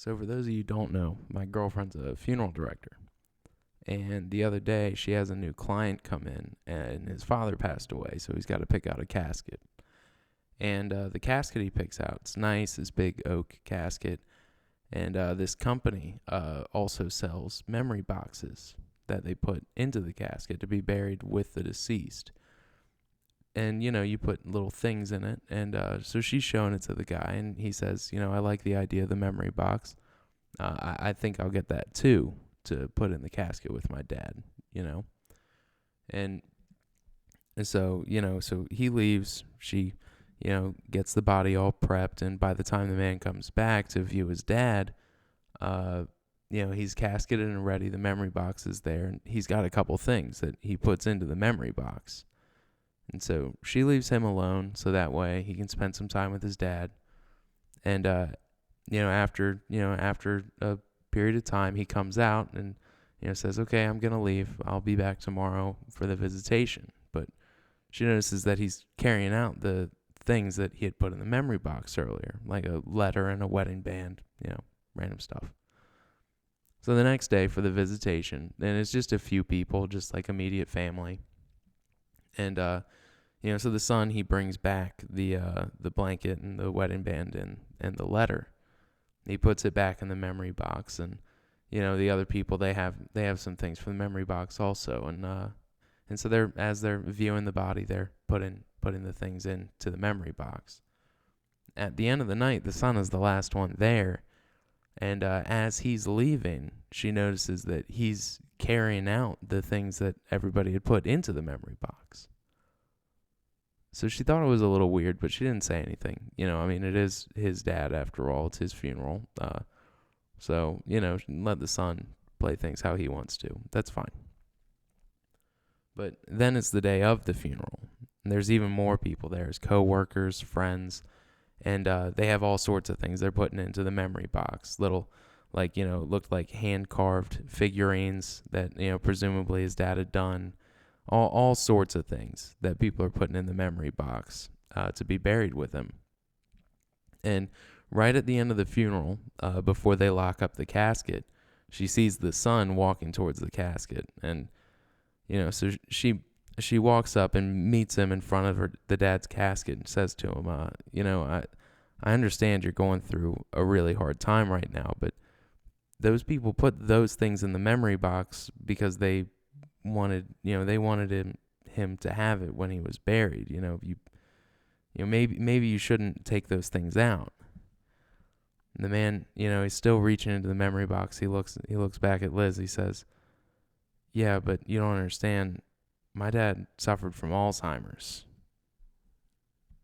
So, for those of you who don't know, my girlfriend's a funeral director. And the other day, she has a new client come in, and his father passed away, so he's got to pick out a casket. And the casket he picks out, it's nice, this big oak casket. And this company also sells memory boxes that they put into the casket to be buried with the deceased. And, you put little things in it. And so she's showing it to the guy, and he says, I like the idea of the memory box. I think I'll get that too to put in the casket with my dad, you know? And, and so, so he leaves. She, gets the body all prepped. And by the time the man comes back to view his dad, he's casketed and ready. The memory box is there. And he's got a couple things that he puts into the memory box. And so she leaves him alone so that way he can spend some time with his dad. And, after a period of time, he comes out and, says, okay, I'm going to leave. I'll be back tomorrow for the visitation. But she notices that he's carrying out the things that he had put in the memory box earlier, like a letter and a wedding band, random stuff. So the next day for the visitation, and it's just a few people, just like immediate family. And, so the son, he brings back the blanket and the wedding band and the letter. He puts it back in the memory box, and the other people they have some things from the memory box also, and so as they're viewing the body, they're putting the things into the memory box. At the end of the night, the son is the last one there, and as he's leaving, she notices that he's carrying out the things that everybody had put into the memory box. So she thought it was a little weird, but she didn't say anything. It is his dad after all. It's his funeral. So, let the son play things how he wants to. That's fine. But then it's the day of the funeral. And there's even more people there. There's co-workers, friends, and they have all sorts of things they're putting into the memory box. Little, looked like hand-carved figurines that, presumably his dad had done. All sorts of things that people are putting in the memory box to be buried with him. And right at the end of the funeral, before they lock up the casket, she sees the son walking towards the casket. And, so she walks up and meets him in front of the dad's casket and says to him, I understand you're going through a really hard time right now, but those people put those things in the memory box because they wanted him to have it when he was buried. Maybe you shouldn't take those things out. And the man, he's still reaching into the memory box. He looks back at Liz. He says, yeah, but you don't understand. My dad suffered from Alzheimer's.